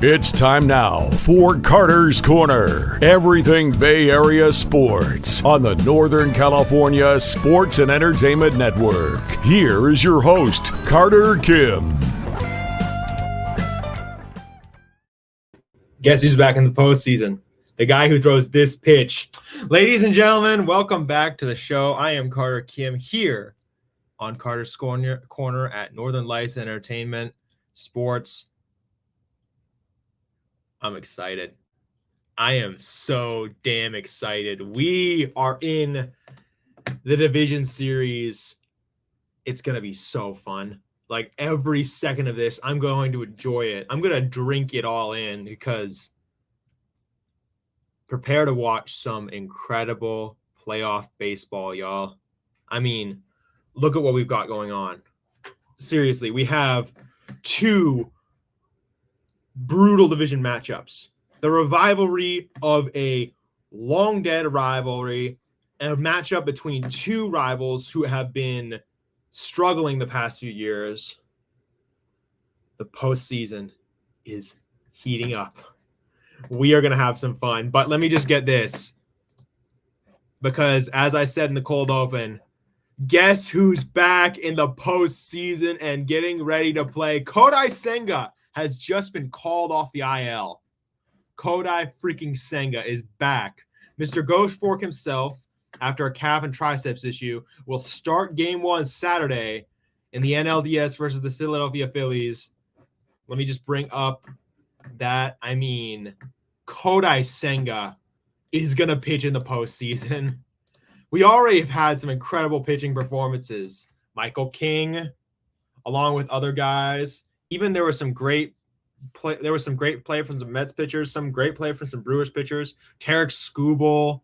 It's time now for Carter's Corner. Everything Bay Area sports on the Northern California Sports and Entertainment Network. Here is your host, Carter Kim. Guess who's back in the postseason? The guy who throws this pitch. Ladies and gentlemen, welcome back to the show. I am Carter Kim here on Carter's Corner at Northern Lights Entertainment Sports. I'm excited. I am so damn excited. We are in the division series. It's going to be so fun. Like every second of this, I'm going to enjoy it. I'm going to drink it all in because prepare to watch some incredible playoff baseball, y'all. I mean, look at what we've got going on. Seriously, we have two brutal division matchups. The rivalry of a long dead rivalry and a matchup between two rivals who have been struggling the past few years. The postseason is heating up. We are going to have some fun, but let me just get this. Because as I said in the cold open, guess who's back in the postseason and getting ready to play? Kodai Senga has just been called off the IL. Kodai freaking Senga is back. Mr. Ghost Fork himself, after a calf and triceps issue, will start game one Saturday in the NLDS versus the Philadelphia Phillies. Let me just bring up that. Kodai Senga is going to pitch in the postseason. We already have had some incredible pitching performances. Michael King, along with other guys. Even there was some great play. There was some great play from some Mets pitchers, some great play from some Brewers pitchers. Tarek Skubal,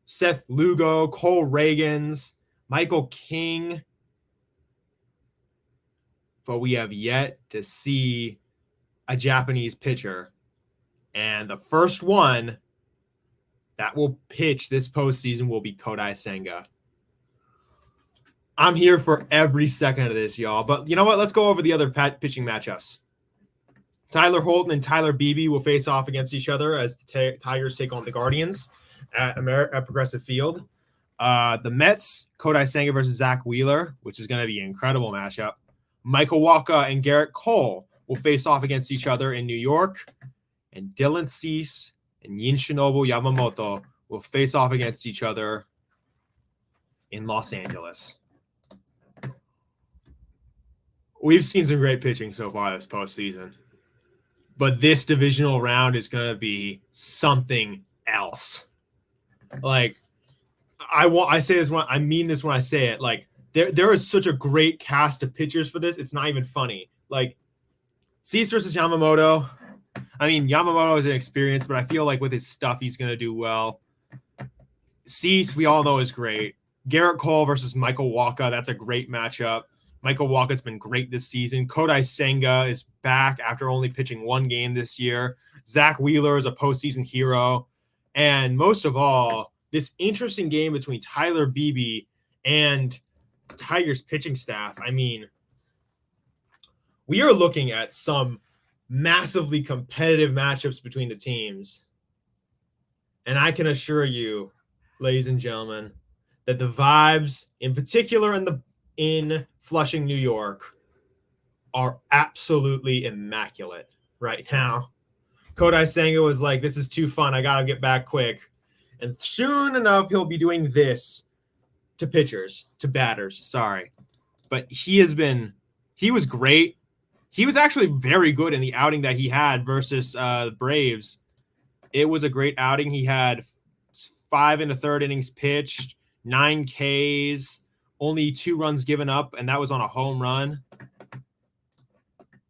Seth Lugo, Cole Reagans, Michael King. But we have yet to see a Japanese pitcher. And the first one that will pitch this postseason will be Kodai Senga. I'm here for every second of this, y'all. But you know what? Let's go over the other pitching matchups. Tyler Holton and Tyler Beebe will face off against each other as the Tigers take on the Guardians at Progressive Field. The Mets, Kodai Senga versus Zach Wheeler, which is going to be an incredible matchup. Michael Wacha and Garrett Cole will face off against each other in New York. And Dylan Cease and Shinobu Yamamoto will face off against each other in Los Angeles. We've seen some great pitching so far this postseason. But this divisional round is going to be something else. Like, I say this when I mean this when I say it. Like, there is such a great cast of pitchers for this. It's not even funny. Like, Cease versus Yamamoto. Yamamoto is an experience, but I feel like with his stuff, he's going to do well. Cease, we all know, is great. Garrett Cole versus Michael Wacha. That's a great matchup. Michael Wacha's been great this season. Kodai Senga is back after only pitching one game this year. Zach Wheeler is a postseason hero. And most of all, this interesting game between Tyler Beebe and Tigers pitching staff. We are looking at some massively competitive matchups between the teams. And I can assure you, ladies and gentlemen, that the vibes, in particular in Flushing, New York, are absolutely immaculate right now. Kodai Senga was like, this is too fun. I got to get back quick. And soon enough, he'll be doing this to batters. Sorry. But he was great. He was actually very good in the outing that he had versus the Braves. It was a great outing. He had 5 1/3 innings pitched, 9 Ks, only 2 runs given up, and that was on a home run.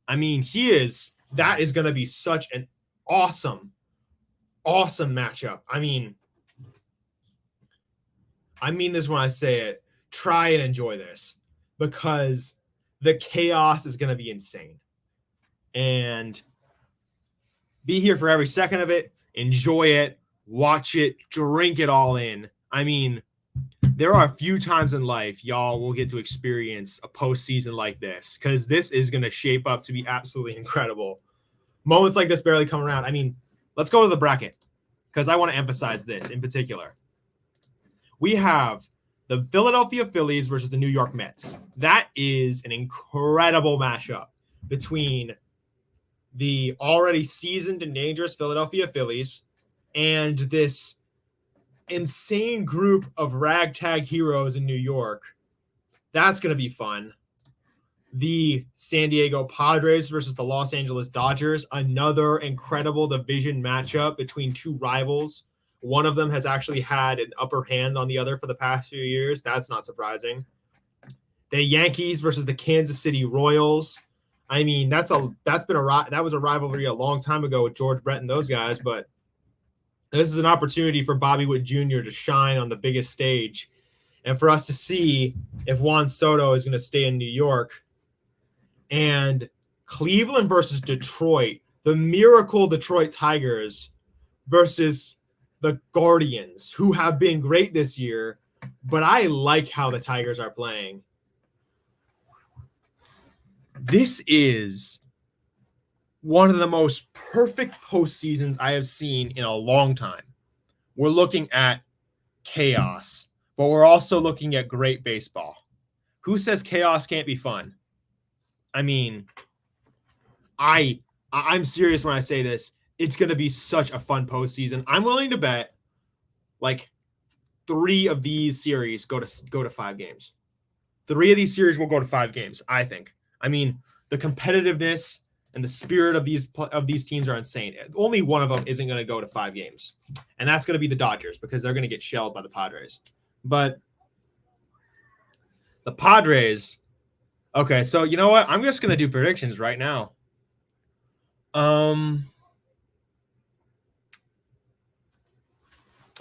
That is going to be such an awesome matchup. I mean this when I say it. Try and enjoy this because the chaos is going to be insane. And be here for every second of it. Enjoy it. Watch it. Drink it all in. There are a few times in life y'all will get to experience a postseason like this because this is going to shape up to be absolutely incredible. moments like this barely come around. I mean, let's go to the bracket because I want to emphasize this in particular. We have the Philadelphia Phillies versus the New York Mets. That is an incredible matchup between the already seasoned and dangerous Philadelphia Phillies and this insane group of ragtag heroes in New York. That's going to be fun. The San Diego Padres versus the Los Angeles Dodgers, another incredible division matchup between two rivals. One of them has actually had an upper hand on the other for the past few years. That's not surprising. The Yankees versus the Kansas City Royals. I mean, that was a rivalry a long time ago with George Brett and those guys, but this is an opportunity for Bobby Witt Jr. to shine on the biggest stage and for us to see if Juan Soto is going to stay in New York. And Cleveland versus Detroit, the miracle Detroit Tigers versus the Guardians, who have been great this year, but I like how the Tigers are playing. This is one of the most perfect postseasons I have seen in a long time. We're looking at chaos, but we're also looking at great baseball. Who says chaos can't be fun? I mean, I'm serious when I say this. It's going to be such a fun postseason. I'm willing to bet like 3 of these series go to 5 games. 3 of these series will go to 5 games, I think. I mean, the competitiveness and the spirit of these teams are insane. Only one of them isn't going to go to 5 games, and that's going to be the Dodgers because they're going to get shelled by the Padres. But the Padres, okay, so you know what? I'm just going to do predictions right now.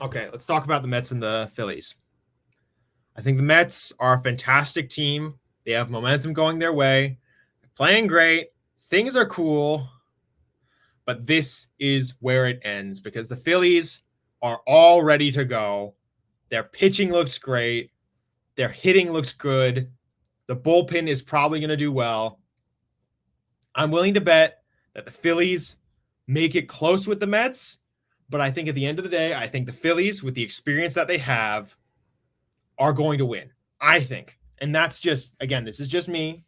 Okay, let's talk about the Mets and the Phillies. I think the Mets are a fantastic team. They have momentum going their way. They're playing great. Things are cool. But this is where it ends because the Phillies are all ready to go. Their pitching looks great. Their hitting looks good. The bullpen is probably going to do well. I'm willing to bet that the Phillies make it close with the Mets. But I think at the end of the day, I think the Phillies, with the experience that they have, are going to win. I think. And that's just, again, this is just me.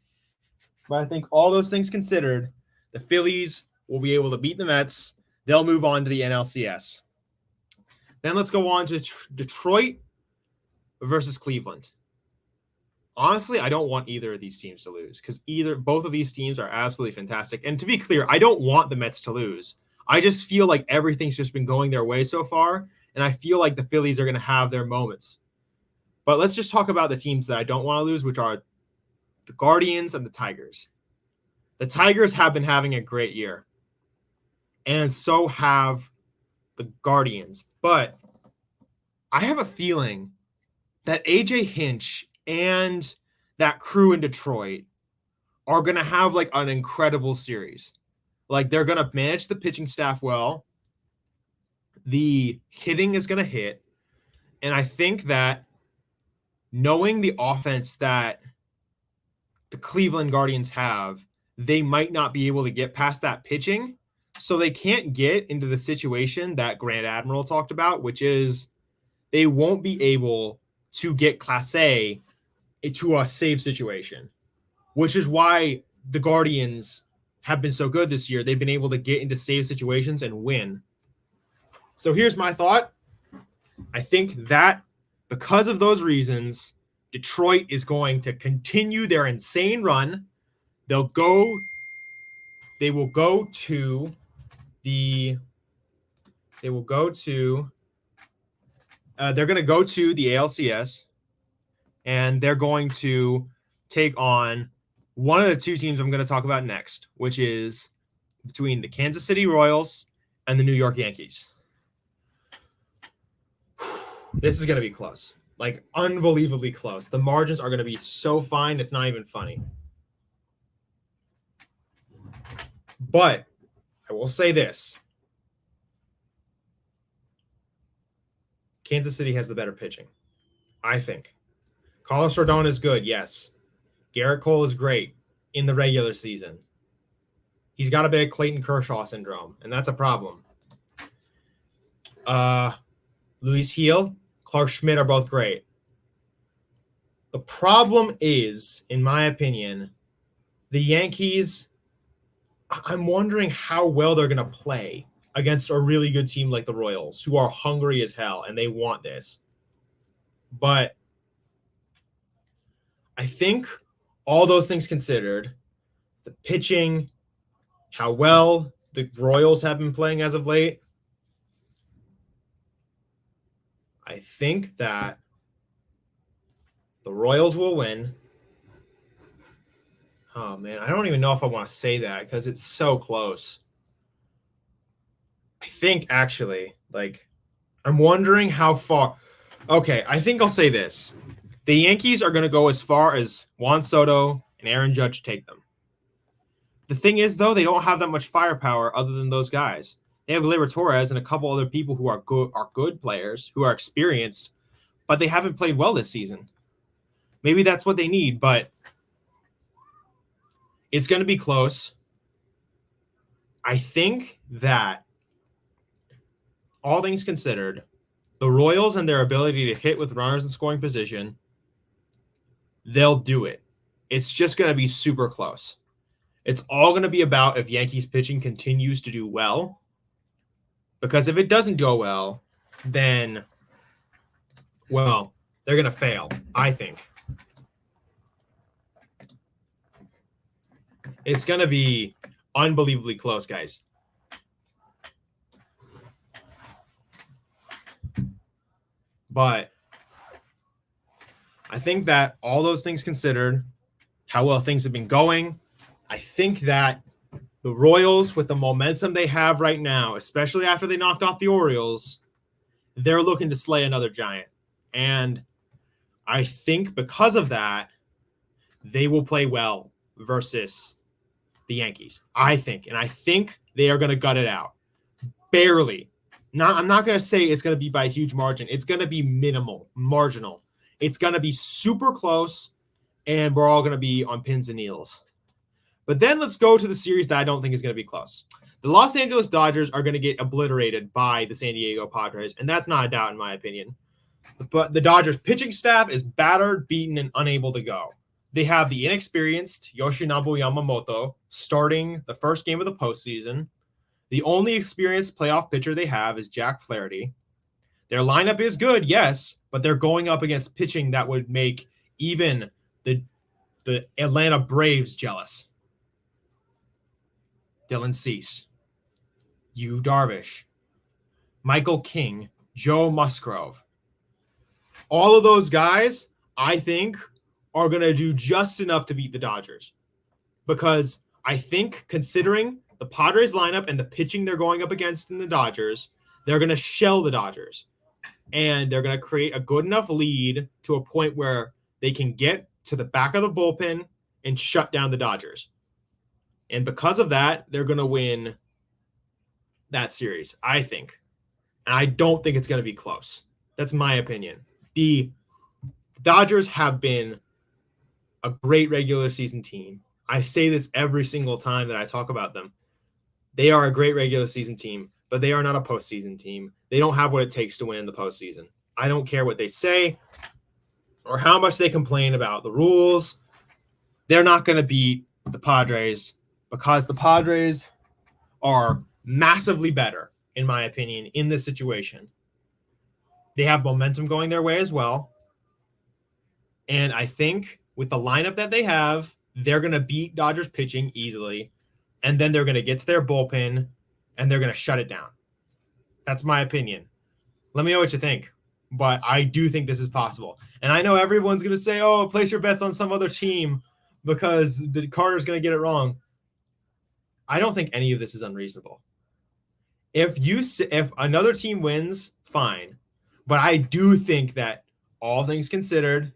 But I think all those things considered, the Phillies will be able to beat the Mets. They'll move on to the NLCS. Then let's go on to Detroit versus Cleveland. Honestly, I don't want either of these teams to lose because both of these teams are absolutely fantastic. And to be clear, I don't want the Mets to lose. I just feel like everything's just been going their way so far, and I feel like the Phillies are going to have their moments. But let's just talk about the teams that I don't want to lose, which are the Guardians and the Tigers. The Tigers have been having a great year, and so have the Guardians. But I have a feeling that A.J. Hinch and that crew in Detroit are going to have like an incredible series. Like they're going to manage the pitching staff well. The hitting is going to hit. And I think that knowing the offense that the Cleveland Guardians have, they might not be able to get past that pitching. So they can't get into the situation that Grant Admiral talked about, which is they won't be able to get Clase into a save situation, which is why the Guardians have been so good this year. They've been able to get into save situations and win. So here's my thought. I think that because of those reasons, Detroit is going to continue their insane run. They're going to go to the ALCS, and they're going to take on one of the 2 teams I'm going to talk about next, which is between the Kansas City Royals and the New York Yankees. This is going to be close, like unbelievably close. The margins are going to be so fine, it's not even funny. But I will say this. Kansas City has the better pitching, I think. Carlos Rodon is good, yes. Garrett Cole is great in the regular season. He's got a bit of Clayton Kershaw syndrome, and that's a problem. Luis Gil, Clark Schmidt are both great. The problem is, in my opinion, the Yankees, I'm wondering how well they're going to play against a really good team like the Royals, who are hungry as hell, and they want this. But I think all those things considered, the pitching, how well the Royals have been playing as of late, I think that the Royals will win. Oh, man, I don't even know if I want to say that because it's so close. I think, actually, I'm wondering how far. Okay, I think I'll say this. The Yankees are going to go as far as Juan Soto and Aaron Judge take them. The thing is, though, they don't have that much firepower other than those guys. They have Gleyber Torres and a couple other people who are good players, who are experienced, but they haven't played well this season. Maybe that's what they need, but it's going to be close. I think that, all things considered, the Royals and their ability to hit with runners in scoring position, they'll do it. It's just going to be super close. It's all going to be about if Yankees pitching continues to do well. Because if it doesn't go well, then, well, they're going to fail, I think. It's going to be unbelievably close, guys. But I think that all those things considered, how well things have been going, I think that the Royals, with the momentum they have right now, especially after they knocked off the Orioles, they're looking to slay another giant. And I think because of that, they will play well versus the Yankees. I think. And I think they are going to gut it out. Barely. I'm not going to say it's going to be by a huge margin. It's going to be minimal, marginal. It's going to be super close, and we're all going to be on pins and needles. But then let's go to the series that I don't think is going to be close. The Los Angeles Dodgers are going to get obliterated by the San Diego Padres, and that's not a doubt in my opinion. But the Dodgers pitching staff is battered, beaten, and unable to go. They have the inexperienced Yoshinobu Yamamoto starting the first game of the postseason. The only experienced playoff pitcher they have is Jack Flaherty. Their lineup is good, yes, but they're going up against pitching that would make even the Atlanta Braves jealous. Dylan Cease, Yu Darvish, Michael King, Joe Musgrove. All of those guys, I think, are going to do just enough to beat the Dodgers. Because I think, considering the Padres lineup and the pitching they're going up against in the Dodgers, they're going to shell the Dodgers. And they're going to create a good enough lead to a point where they can get to the back of the bullpen and shut down the Dodgers. And because of that, they're going to win that series, I think. And I don't think it's going to be close. That's my opinion. The Dodgers have been a great regular season team. I say this every single time that I talk about them. They are a great regular season team, but they are not a postseason team. They don't have what it takes to win in the postseason. I don't care what they say or how much they complain about the rules. They're not going to beat the Padres because the Padres are massively better, in my opinion, in this situation. They have momentum going their way as well. And I think with the lineup that they have, they're going to beat Dodgers pitching easily. And then they're going to get to their bullpen and they're going to shut it down. That's my opinion. Let me know what you think. But I do think this is possible. And I know everyone's going to say, oh, place your bets on some other team because the Carter's going to get it wrong. I don't think any of this is unreasonable. If another team wins, fine. But I do think that all things considered,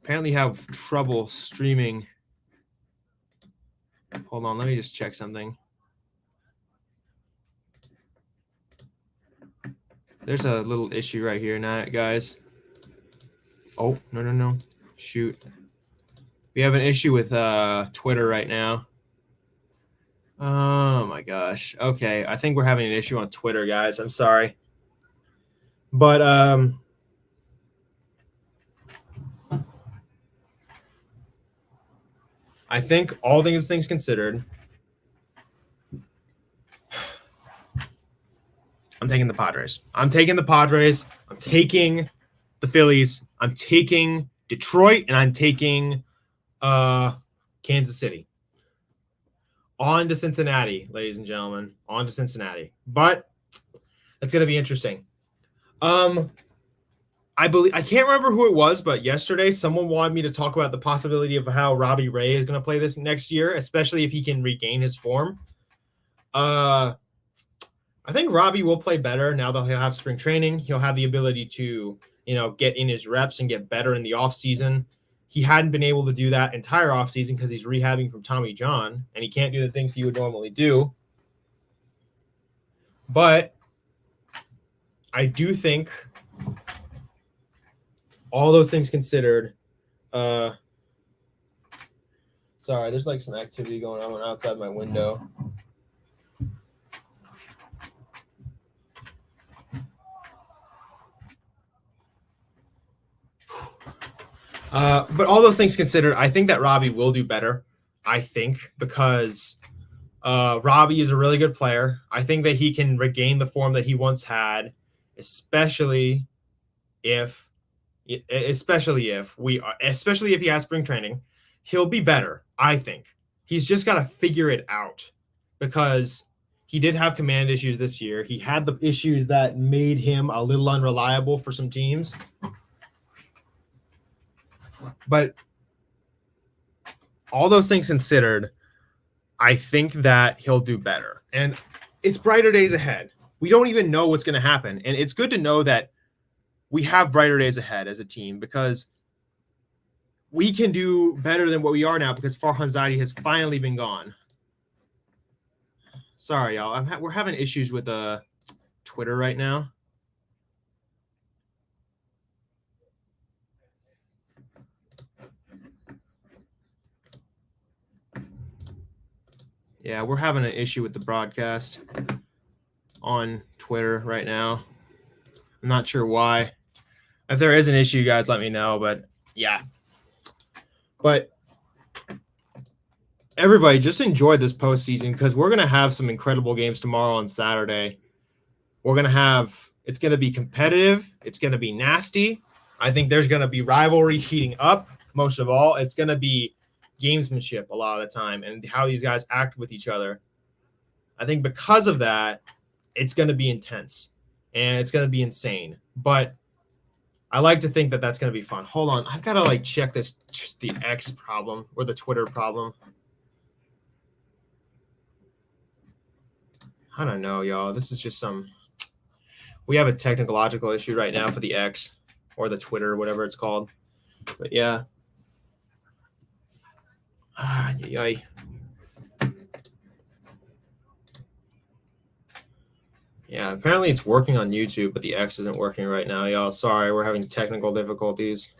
apparently have trouble streaming. Hold on, let me just check something. There's a little issue right here, guys. Oh, no. Shoot. We have an issue with Twitter right now. Oh my gosh. Okay, I think we're having an issue on Twitter, guys. I'm sorry. But I think all things considered, I'm taking the Padres. I'm taking the Padres. I'm taking the Phillies. I'm taking Detroit, and I'm taking Kansas City. On to Cincinnati, ladies and gentlemen. On to Cincinnati. But it's gonna be interesting. I can't remember who it was, but yesterday someone wanted me to talk about the possibility of how Robbie Ray is going to play this next year, especially if he can regain his form. I think Robbie will play better now that he'll have spring training. He'll have the ability to, get in his reps and get better in the offseason. He hadn't been able to do that entire offseason because he's rehabbing from Tommy John, and he can't do the things he would normally do. But I do think, all those things considered, sorry, there's like some activity going on outside my window. But all those things considered, I think that Robbie will do better. I think because Robbie is a really good player. I think that he can regain the form that he once had, especially if he has spring training. He'll be better. I think he's just got to figure it out because he did have command issues this year. He had the issues that made him a little unreliable for some teams. But all those things considered, I think that he'll do better. And it's brighter days ahead. We don't even know what's going to happen. And it's good to know that we have brighter days ahead as a team because we can do better than what we are now because Farhan Zaidi has finally been gone. Sorry, y'all. We're having issues with Twitter right now. Yeah, we're having an issue with the broadcast on Twitter right now. I'm not sure why. If there is an issue, guys, let me know. But yeah. But everybody, just enjoy this postseason because we're going to have some incredible games tomorrow on Saturday. It's going to be competitive. It's going to be nasty. I think there's going to be rivalry heating up. Most of all, it's going to be gamesmanship a lot of the time and how these guys act with each other. I think because of that, it's going to be intense and it's going to be insane. But I like to think that that's going to be fun. Hold on. I've got to check the X problem or the Twitter problem. I don't know, y'all. This is just we have a technological issue right now for the X or the Twitter, whatever it's called. But yeah. Yay. Yeah, apparently it's working on YouTube, but the X isn't working right now, y'all. Sorry, we're having technical difficulties.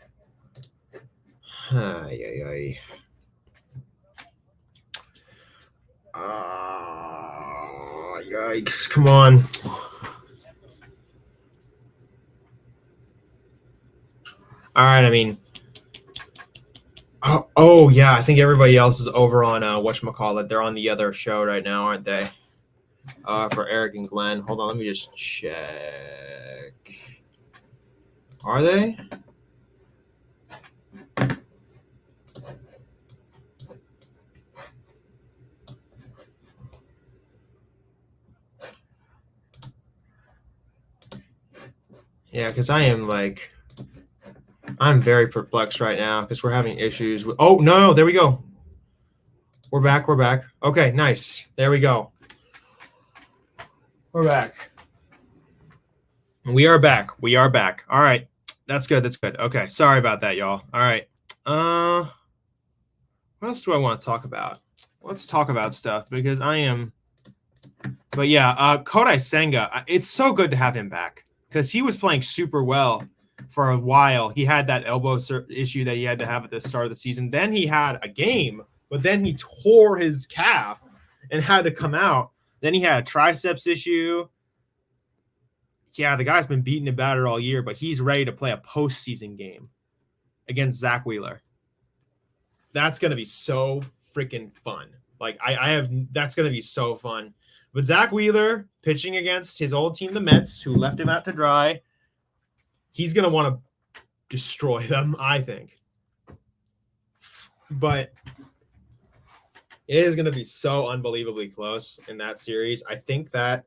Yay. Yikes, come on. All right, I mean, oh yeah, I think everybody else is over on whatchamacallit. They're on the other show right now, aren't they? For Eric and Glenn. Hold on, let me just check. Are they? Yeah, because I'm very perplexed right now because we're having issues with. Oh no, there we go. We're back. Okay, nice. There we go. We're back. We are back. All right. That's good. Okay. Sorry about that, y'all. All right. What else do I want to talk about? Let's talk about stuff because but yeah, Kodai Senga, it's so good to have him back because he was playing super well for a while. He had that elbow issue that he had to have at the start of the season. Then he had a game, but then he tore his calf and had to come out. Then he had a triceps issue. Yeah, the guy's been beaten about it all year, but he's ready to play a postseason game against Zach Wheeler. That's going to be so freaking fun. Like, that's going to be so fun. But Zach Wheeler pitching against his old team, the Mets, who left him out to dry, he's going to want to destroy them, I think. But it is going to be so unbelievably close in that series. I think that,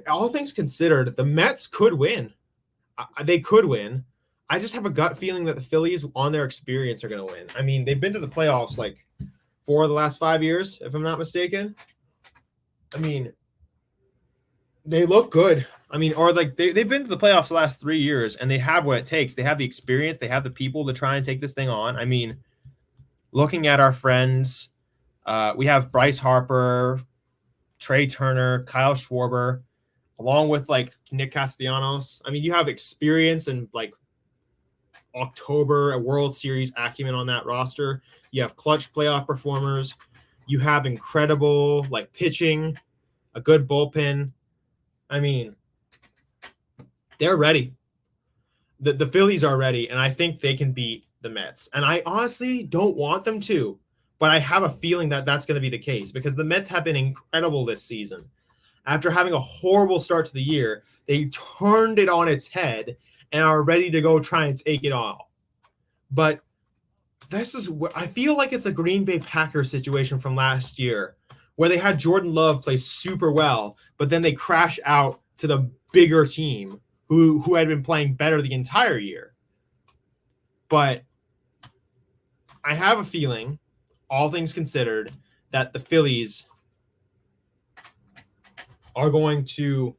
all things considered, the Mets could win. They could win. I just have a gut feeling that the Phillies, on their experience, are going to win. I mean, they've been to the playoffs like 4 of the last 5 years, if I'm not mistaken. I mean, they look good. I mean, or like they've been to the playoffs the last 3 years, and they have what it takes. They have the experience. They have the people to try and take this thing on. I mean, looking at our friends, we have Bryce Harper, Trey Turner, Kyle Schwarber, along with like Nick Castellanos. I mean, you have experience and like October, a World Series acumen on that roster. You have clutch playoff performers. You have incredible like pitching, a good bullpen. I mean, they're ready. The Phillies are ready, and I think they can beat the Mets. And I honestly don't want them to, but I have a feeling that that's going to be the case because the Mets have been incredible this season. After having a horrible start to the year, they turned it on its head and are ready to go try and take it all. But this is what I feel like it's a Green Bay Packers situation from last year where they had Jordan Love play super well, but then they crash out to the bigger team who had been playing better the entire year. But I have a feeling, all things considered, that the Phillies are going to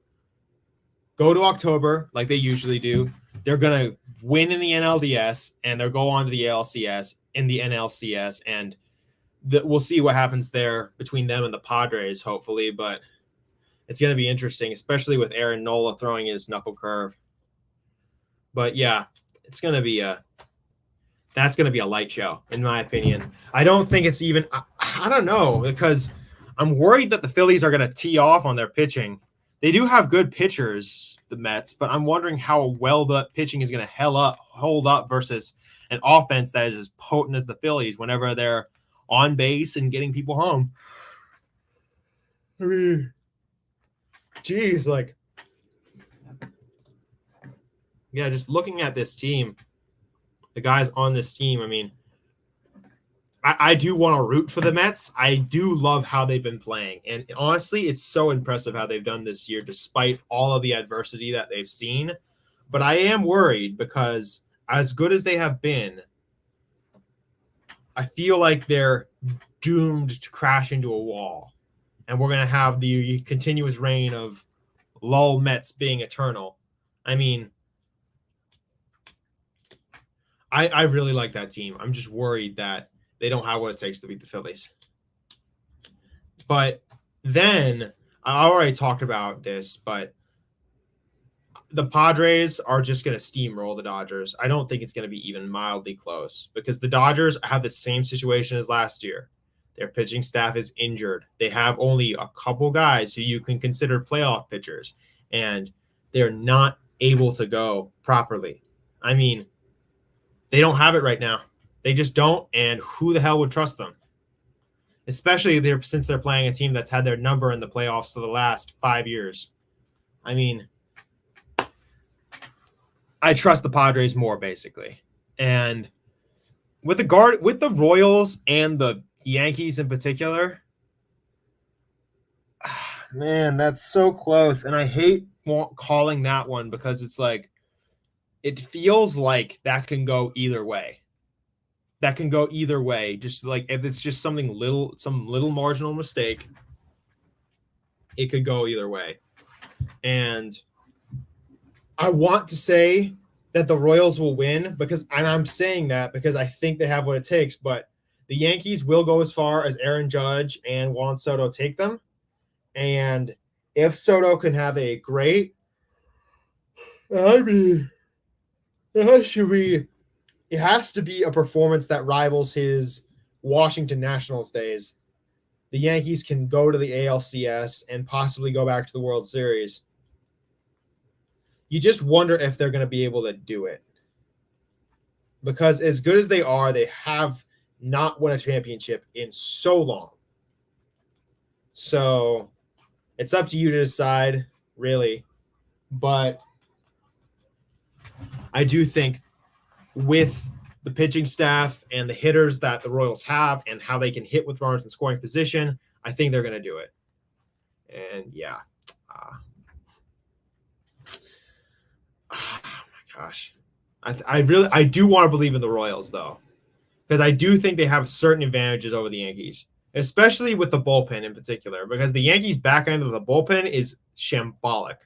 go to October like they usually do. They're going to win in the NLDS, and they'll go on to the ALCS in the NLCS, and we'll see what happens there between them and the Padres, hopefully. But it's going to be interesting, especially with Aaron Nola throwing his knuckle curve. But yeah, it's going to be that's going to be a light show, in my opinion. I don't think it's even I don't know, because I'm worried that the Phillies are going to tee off on their pitching. They do have good pitchers, the Mets, but I'm wondering how well the pitching is going to hold up versus an offense that is as potent as the Phillies whenever they're on base and getting people home. I mean, geez, like, yeah, just looking at this team, the guys on this team, I mean, I do want to root for the Mets. I do love how they've been playing. And honestly, it's so impressive how they've done this year, despite all of the adversity that they've seen. But I am worried because as good as they have been, I feel like they're doomed to crash into a wall. And we're going to have the continuous reign of lull Mets being eternal. I mean, I really like that team. I'm just worried that they don't have what it takes to beat the Phillies. But then, I already talked about this, but the Padres are just going to steamroll the Dodgers. I don't think it's going to be even mildly close because the Dodgers have the same situation as last year. Their pitching staff is injured. They have only a couple guys who you can consider playoff pitchers, and they're not able to go properly. I mean, they don't have it right now. They just don't, and who the hell would trust them? Especially since they're playing a team that's had their number in the playoffs for the last 5 years. I mean, I trust the Padres more, basically. And with the Royals and the Yankees in particular, man, that's so close. And I hate calling that one because it's like, it feels like that can go either way. That can go either way. Just like if it's just some little marginal mistake, it could go either way. And I want to say that the Royals will win and I'm saying that because I think they have what it takes, but the Yankees will go as far as Aaron Judge and Juan Soto take them. And if Soto can have a great, It has to be a performance that rivals his Washington Nationals days. The Yankees can go to the ALCS and possibly go back to the World Series. You just wonder if they're going to be able to do it. Because as good as they are, they have not won a championship in so long. So it's up to you to decide, really. But I do think with the pitching staff and the hitters that the Royals have and how they can hit with runners in scoring position, I think they're going to do it. And yeah. Oh my gosh. I do want to believe in the Royals, though, because I do think they have certain advantages over the Yankees, especially with the bullpen in particular, because the Yankees' back end of the bullpen is shambolic.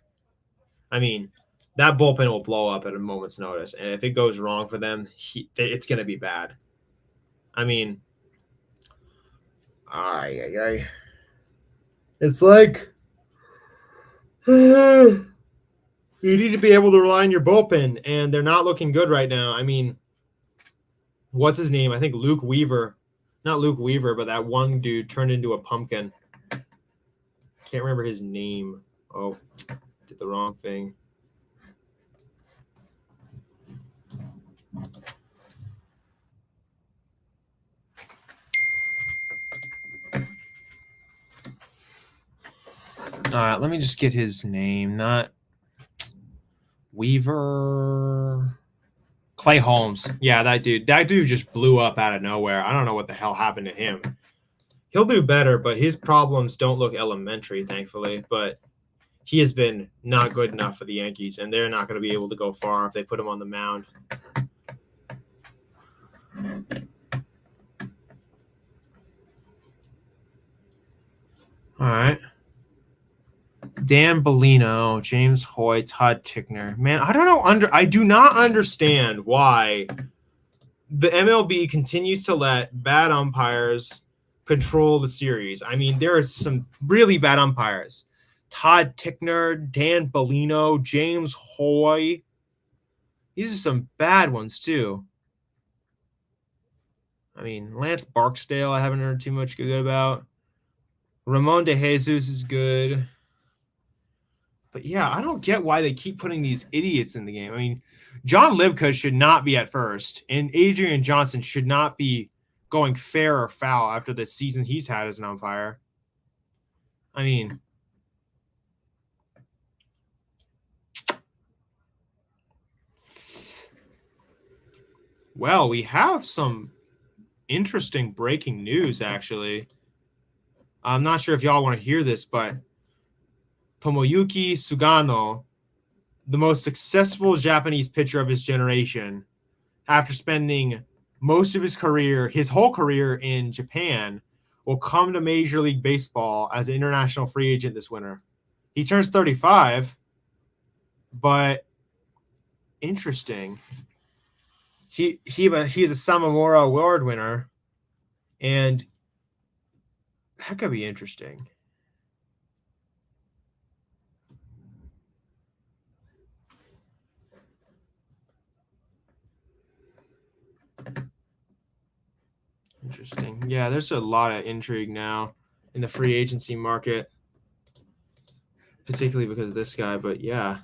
I mean, that bullpen will blow up at a moment's notice, and if it goes wrong for them, it's going to be bad. I mean, it's like you need to be able to rely on your bullpen, and they're not looking good right now. I mean, what's his name? I think Luke Weaver. Not Luke Weaver, but that one dude turned into a pumpkin. Can't remember his name. Oh, did the wrong thing. Let me just get his name. Not Weaver. Clay Holmes. Yeah, that dude. That dude just blew up out of nowhere. I don't know what the hell happened to him. He'll do better, but his problems don't look elementary, thankfully. But he has been not good enough for the Yankees, and they're not going to be able to go far if they put him on the mound. All right. Dan Bellino, James Hoy, Todd Tickner. Man, I don't know. I do not understand why the MLB continues to let bad umpires control the series. I mean, there are some really bad umpires. Todd Tickner, Dan Bellino, James Hoy. These are some bad ones, too. I mean, Lance Barksdale, I haven't heard too much good about. Ramon De Jesus is good. But yeah, I don't get why they keep putting these idiots in the game. I mean, John Libka should not be at first, and Adrian Johnson should not be going fair or foul after the season he's had as an umpire. I mean, well, we have some interesting breaking news, actually. I'm not sure if y'all want to hear this, but Tomoyuki Sugano, the most successful Japanese pitcher of his generation, after spending most of his whole career in Japan, will come to Major League Baseball as an international free agent this winter. He turns 35, but interesting. He is a Samamura Award winner, and that could be interesting. Interesting. Yeah, there's a lot of intrigue now in the free agency market, particularly because of this guy, but yeah.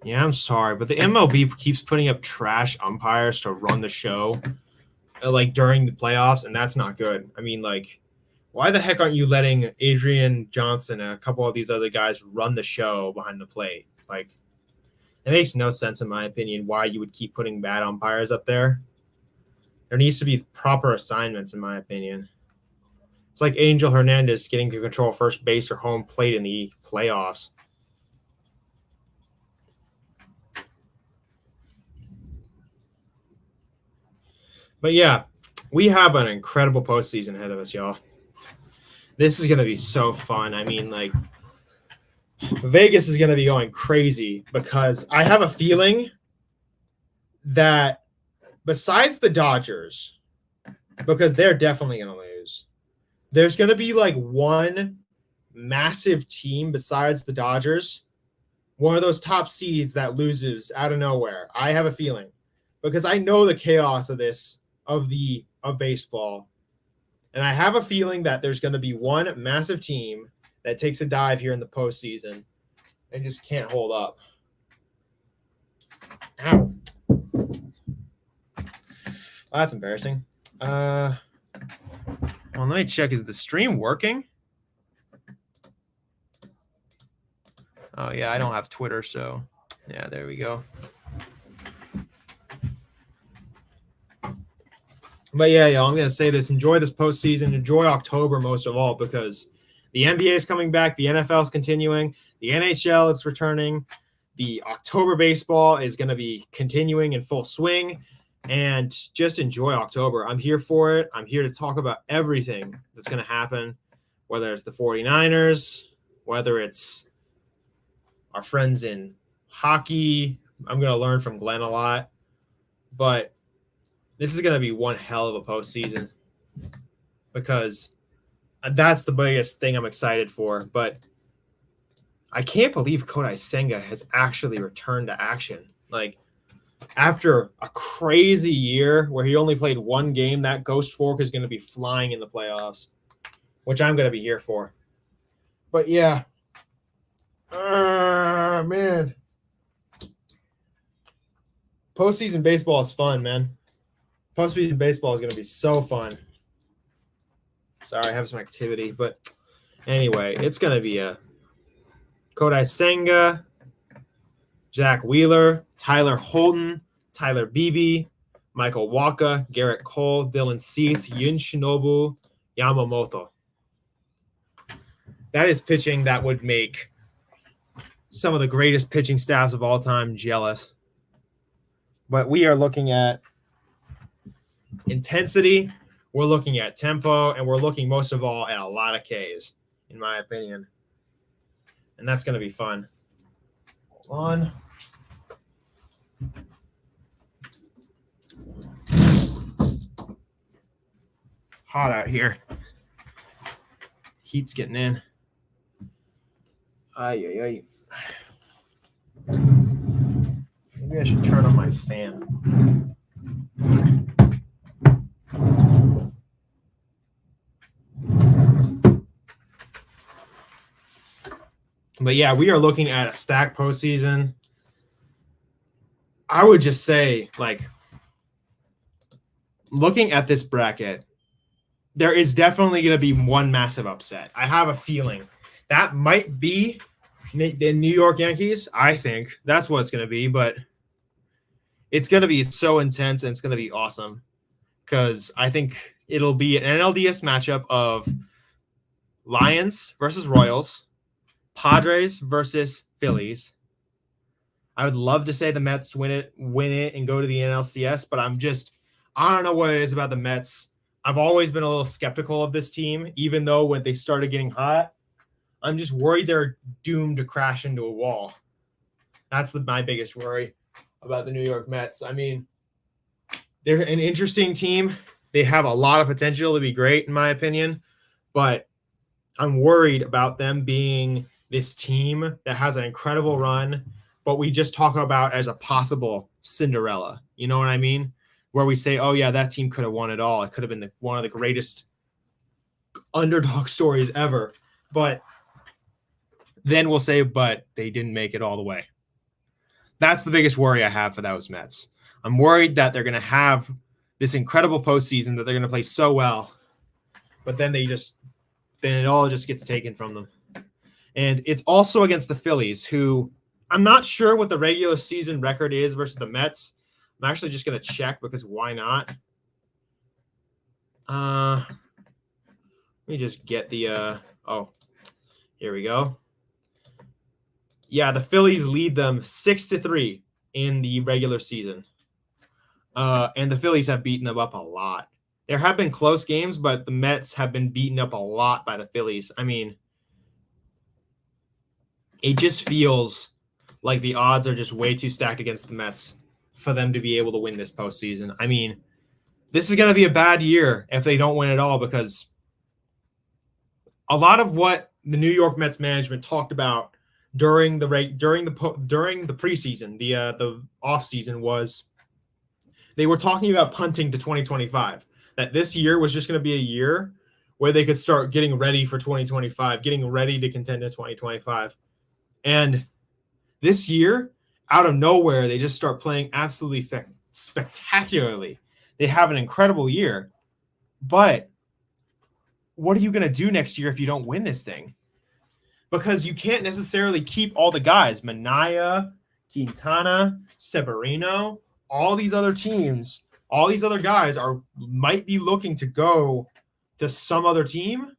Yeah, I'm sorry, but the MLB keeps putting up trash umpires to run the show, like during the playoffs, and that's not good. I mean, like, why the heck aren't you letting Adrian Johnson and a couple of these other guys run the show behind the plate? Like, it makes no sense, in my opinion, why you would keep putting bad umpires up there. There needs to be proper assignments, in my opinion. It's like Angel Hernandez getting to control first base or home plate in the playoffs. But yeah, we have an incredible postseason ahead of us, y'all. This is going to be so fun. I mean, like, Vegas is going to be going crazy because I have a feeling that besides the Dodgers, because they're definitely going to lose, there's going to be like one massive team besides the Dodgers, one of those top seeds that loses out of nowhere. I have a feeling, because I know the chaos of baseball. And I have a feeling that there's going to be one massive team that takes a dive here in the postseason and just can't hold up. Ow. Well, that's embarrassing. Well, let me check. Is the stream working? Oh, yeah, I don't have Twitter, so yeah, there we go. But yeah, I'm going to say this. Enjoy this postseason. Enjoy October most of all, because the NBA is coming back. The NFL is continuing. The NHL is returning. The October baseball is going to be continuing in full swing. And just enjoy October. I'm here for it. I'm here to talk about everything that's going to happen, whether it's the 49ers, whether it's our friends in hockey. I'm going to learn from Glenn a lot. But this is going to be one hell of a postseason, because that's the biggest thing I'm excited for. But I can't believe Kodai Senga has actually returned to action. Like, after a crazy year where he only played one game, that Ghost Fork is going to be flying in the playoffs, which I'm going to be here for. But yeah. Man. Postseason baseball is fun, man. Postseason baseball is going to be so fun. Sorry, I have some activity. But anyway, it's going to be a Kodai Senga, Jack Wheeler, Tyler Holton, Tyler Beebe, Michael Waka, Garrett Cole, Dylan Cease, Yun Shinobu, Yamamoto. That is pitching that would make some of the greatest pitching staffs of all time jealous. But we are looking at intensity, we're looking at tempo, and we're looking most of all at a lot of Ks, in my opinion. And that's going to be fun. Hold on. Hot out here. Heat's getting in. Ay. Maybe I should turn on my fan. But yeah, we are looking at a stacked postseason. I would just say, like, looking at this bracket, there is definitely going to be one massive upset. I have a feeling that might be the New York Yankees. I think that's what it's going to be, but it's going to be so intense and it's going to be awesome, because I think it'll be an NLDS matchup of Lions versus Royals, Padres versus Phillies. I would love to say the Mets win it and go to the NLCS, but I don't know what it is about the Mets. I've always been a little skeptical of this team, even though when they started getting hot, I'm just worried they're doomed to crash into a wall. That's my biggest worry about the New York Mets. I mean, they're an interesting team. They have a lot of potential to be great, in my opinion, but I'm worried about them being this team that has an incredible run, but we just talk about as a possible Cinderella. You know what I mean? Where we say, oh, yeah, that team could have won it all. It could have been one of the greatest underdog stories ever. But then we'll say, but they didn't make it all the way. That's the biggest worry I have for those Mets. I'm worried that they're going to have this incredible postseason, that they're going to play so well, but then it all just gets taken from them. And it's also against the Phillies, who I'm not sure what the regular season record is versus the Mets. I'm actually just going to check, because why not? Let me just get the here we go. Yeah, the Phillies lead them 6-3 in the regular season. And the Phillies have beaten them up a lot. There have been close games, but the Mets have been beaten up a lot by the Phillies. I mean, it just feels like the odds are just way too stacked against the Mets for them to be able to win this postseason. I mean, this is going to be a bad year if they don't win it all, because a lot of what the New York Mets management talked about during the preseason, the off season, was they were talking about punting to 2025. That this year was just going to be a year where they could start getting ready for 2025, getting ready to contend in 2025. And this year, out of nowhere, they just start playing absolutely spectacularly. They have an incredible year. But what are you going to do next year if you don't win this thing? Because you can't necessarily keep all the guys. Manaea, Quintana, Severino, all these other teams, all these other guys might be looking to go to some other team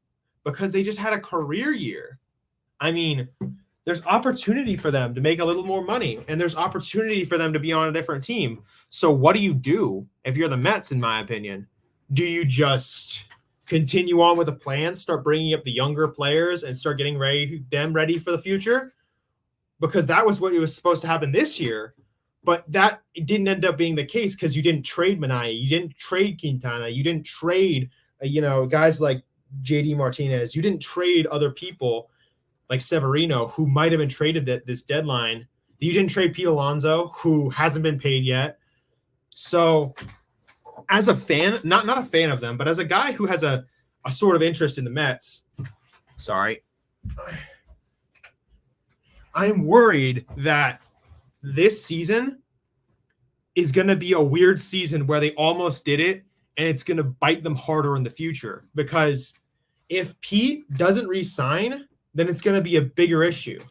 because they just had a career year. I mean, there's opportunity for them to make a little more money, and there's opportunity for them to be on a different team. So what do you do if you're the Mets, in my opinion? Do you just continue on with a plan, start bringing up the younger players and start getting them ready for the future? Because that was what was supposed to happen this year. But that didn't end up being the case because you didn't trade Manaea, you didn't trade Quintana, you didn't trade, guys like JD Martinez, you didn't trade other people like Severino, who might have been traded at this deadline. You didn't trade Pete Alonso, who hasn't been paid yet. So as a fan, not a fan of them, but as a guy who has a sort of interest in the Mets, I'm worried that this season is going to be a weird season where they almost did it, and it's going to bite them harder in the future. Because if Pete doesn't re-sign, then it's going to be a bigger issue.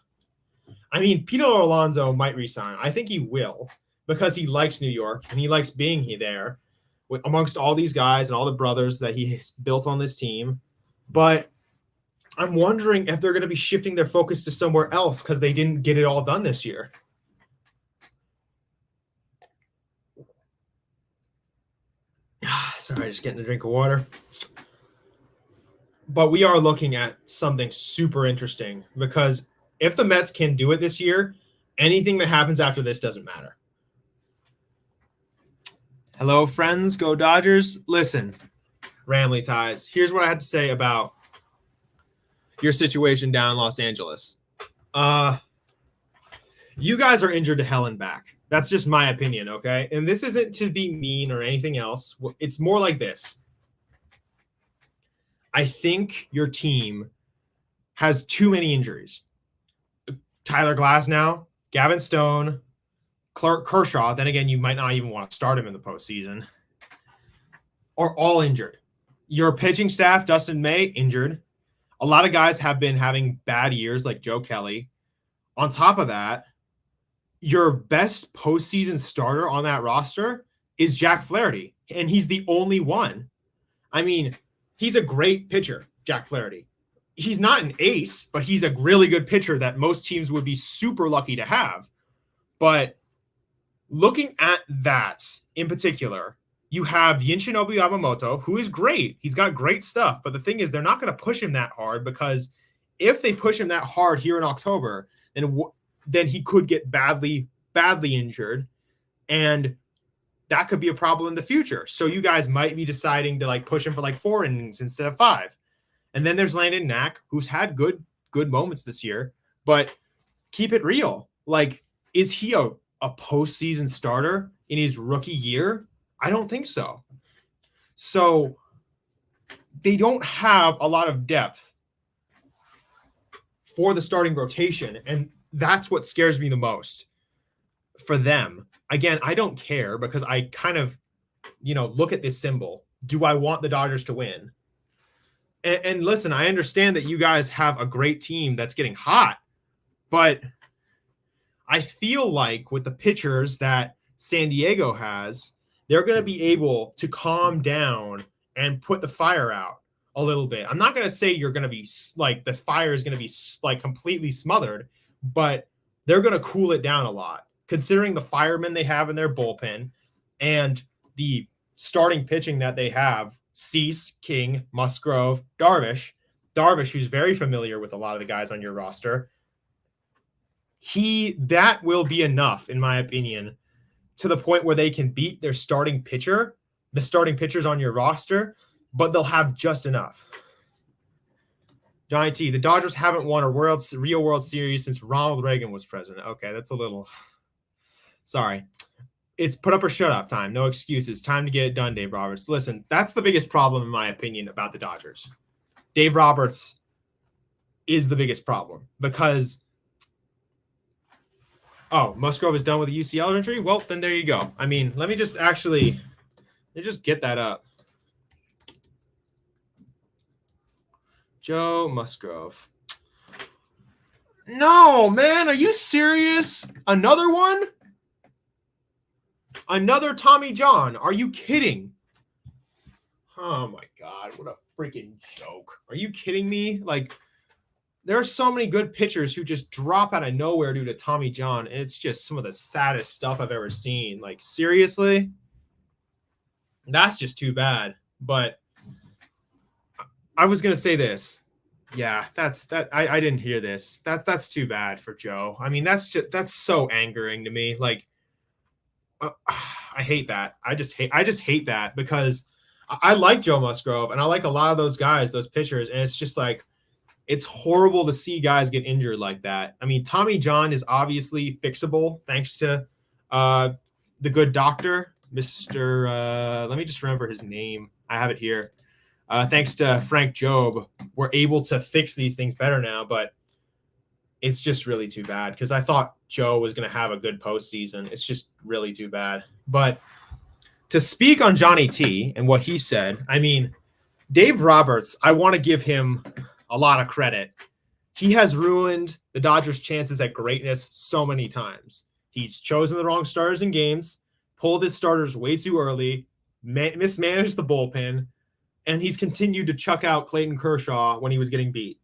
I mean, Pete Alonso might re-sign. I think he will, because he likes New York and he likes being there amongst all these guys and all the brothers that he has built on this team. But I'm wondering if they're going to be shifting their focus to somewhere else because they didn't get it all done this year. Sorry, just getting a drink of water. But we are looking at something super interesting because if the Mets can do it this year, anything that happens after this doesn't matter. Hello, friends. Go Dodgers. Listen, Ramley Ties, here's what I had to say about your situation down in Los Angeles. You guys are injured to hell and back. That's just my opinion, okay? And this isn't to be mean or anything else. It's more like this. I think your team has too many injuries. Tyler Glasnow, Gavin Stone, Clark Kershaw, then again, you might not even want to start him in the postseason, are all injured. Your pitching staff, Dustin May, injured. A lot of guys have been having bad years like Joe Kelly. On top of that, your best postseason starter on that roster is Jack Flaherty, and he's the only one. I mean, he's a great pitcher, Jack Flaherty. He's not an ace, but he's a really good pitcher that most teams would be super lucky to have. But looking at that in particular, you have Yoshinobu Yamamoto, who is great. He's got great stuff. But the thing is, they're not going to push him that hard because if they push him that hard here in October, then he could get badly injured. And that could be a problem in the future. So you guys might be deciding to push him for 4 innings instead of 5. And then there's Landon Knack, who's had good moments this year, but keep it real. Is he a postseason starter in his rookie year? I don't think so. So they don't have a lot of depth for the starting rotation. And that's what scares me the most for them. Again, I don't care because I kind of, look at this symbol. Do I want the Dodgers to win? And listen, I understand that you guys have a great team that's getting hot, but I feel like with the pitchers that San Diego has, they're going to be able to calm down and put the fire out a little bit. I'm not going to say you're going to be the fire is going to be completely smothered, but they're going to cool it down a lot, considering the firemen they have in their bullpen and the starting pitching that they have: Cease, King, Musgrove, Darvish, who's very familiar with a lot of the guys on your roster. That will be enough, in my opinion, to the point where they can beat their starting pitcher, the starting pitchers on your roster, but they'll have just enough. Johnny T, the Dodgers haven't won a real World Series since Ronald Reagan was president. Okay, that's a little... Sorry. It's put up or shut up time. No excuses. Time to get it done, Dave Roberts. Listen, that's the biggest problem, in my opinion, about the Dodgers. Dave Roberts is the biggest problem because... Oh, Musgrove is done with the UCL injury? Well, then there you go. I mean, let me just get that up. Joe Musgrove. No, man. Are you serious? Another one? Another Tommy John. Are you kidding? Oh, my God. What a freaking joke. Are you kidding me? Like, there are so many good pitchers who just drop out of nowhere due to Tommy John, and it's just some of the saddest stuff I've ever seen. Like, seriously? That's just too bad. But I was gonna say this. Yeah, I didn't hear this. That's too bad for Joe. I mean, that's so angering to me. Like, I hate that. I just hate that because I like Joe Musgrove and I like a lot of those guys, those pitchers, and it's just like it's horrible to see guys get injured like that. I mean, Tommy John is obviously fixable thanks to the good doctor, Mr. Let me just remember his name. I have it here. Thanks to Frank Jobe, we're able to fix these things better now, but it's just really too bad because I thought Joe was going to have a good postseason. It's just really too bad. But to speak on Johnny T and what he said, I mean, Dave Roberts, I want to give him a lot of credit. He has ruined the Dodgers' chances at greatness so many times. He's chosen the wrong starters in games, pulled his starters way too early, mismanaged the bullpen, and he's continued to chuck out Clayton Kershaw when he was getting beat.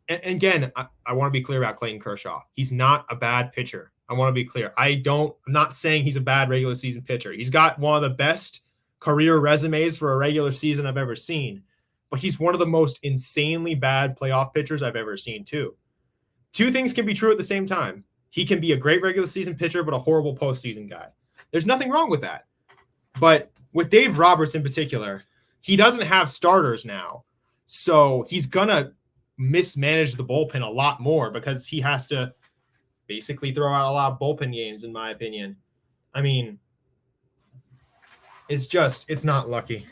And again, I want to be clear about Clayton Kershaw. He's not a bad pitcher. I want to be clear. I'm not saying he's a bad regular season pitcher. He's got one of the best career resumes for a regular season I've ever seen. But he's one of the most insanely bad playoff pitchers I've ever seen, too. Two things can be true at the same time. He can be a great regular season pitcher, but a horrible postseason guy. There's nothing wrong with that. But with Dave Roberts in particular, he doesn't have starters now. So he's going to mismanage the bullpen a lot more because he has to basically throw out a lot of bullpen games, in my opinion. I mean, it's not lucky.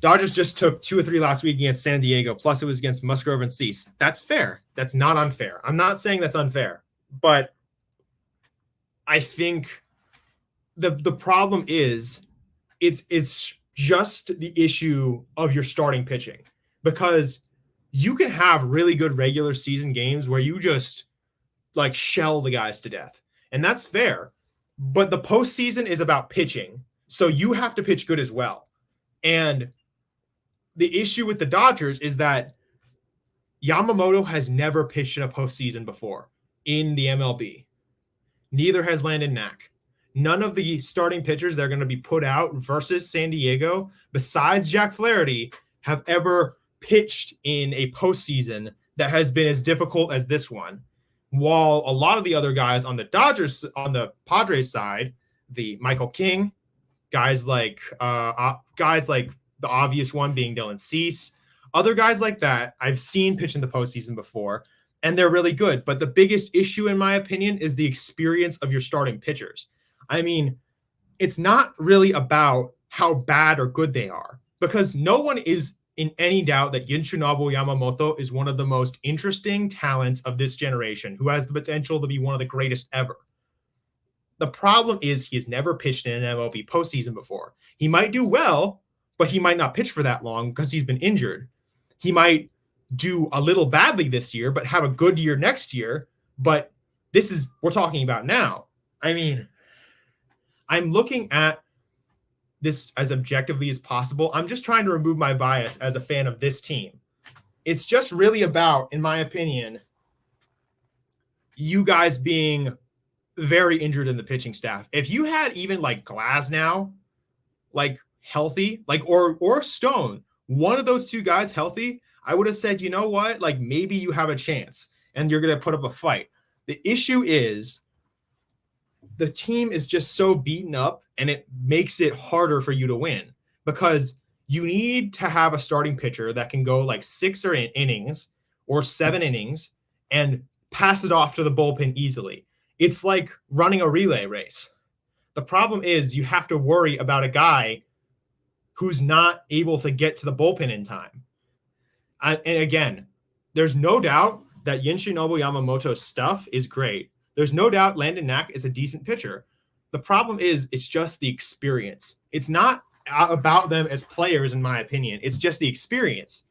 Dodgers just took 2 or 3 last week against San Diego, plus it was against Musgrove and Cease. That's fair. That's not unfair. I'm not saying that's unfair, but I think the problem is it's just the issue of your starting pitching, because you can have really good regular season games where you just like shell the guys to death, and that's fair. But the postseason is about pitching, so you have to pitch good as well. And the issue with the Dodgers is that Yamamoto has never pitched in a postseason before in the MLB. Neither has Landon Knack. None of the starting pitchers that are going to be put out versus San Diego, besides Jack Flaherty, have ever pitched in a postseason that has been as difficult as this one. While a lot of the other guys on the Padres side, the Michael King, guys like the obvious one being Dylan Cease, other guys like that, I've seen pitch in the postseason before, and they're really good. But the biggest issue, in my opinion, is the experience of your starting pitchers. I mean, it's not really about how bad or good they are, because no one is in any doubt that Yoshinobu Yamamoto is one of the most interesting talents of this generation, who has the potential to be one of the greatest ever. The problem is he has never pitched in an MLB postseason before. He might do well, but he might not pitch for that long because he's been injured. He might do a little badly this year, but have a good year next year. But this is we're talking about now. I mean, I'm looking at this as objectively as possible. I'm just trying to remove my bias as a fan of this team. It's just really about, in my opinion, you guys being very injured in the pitching staff. If you had even like Glasnow, like healthy, like or Stone, one of those two guys healthy, I would have said, you know what, like maybe you have a chance and you're going to put up a fight. The issue is the team is just so beaten up, and it makes it harder for you to win because you need to have a starting pitcher that can go like 6 innings or 7 innings and pass it off to the bullpen easily. It's like running a relay race. The problem is you have to worry about a guy who's not able to get to the bullpen in time. And again, there's no doubt that Yoshinobu Yamamoto's stuff is great. There's no doubt Landon Knack is a decent pitcher. The problem is it's just the experience. It's not about them as players, in my opinion. It's just the experience.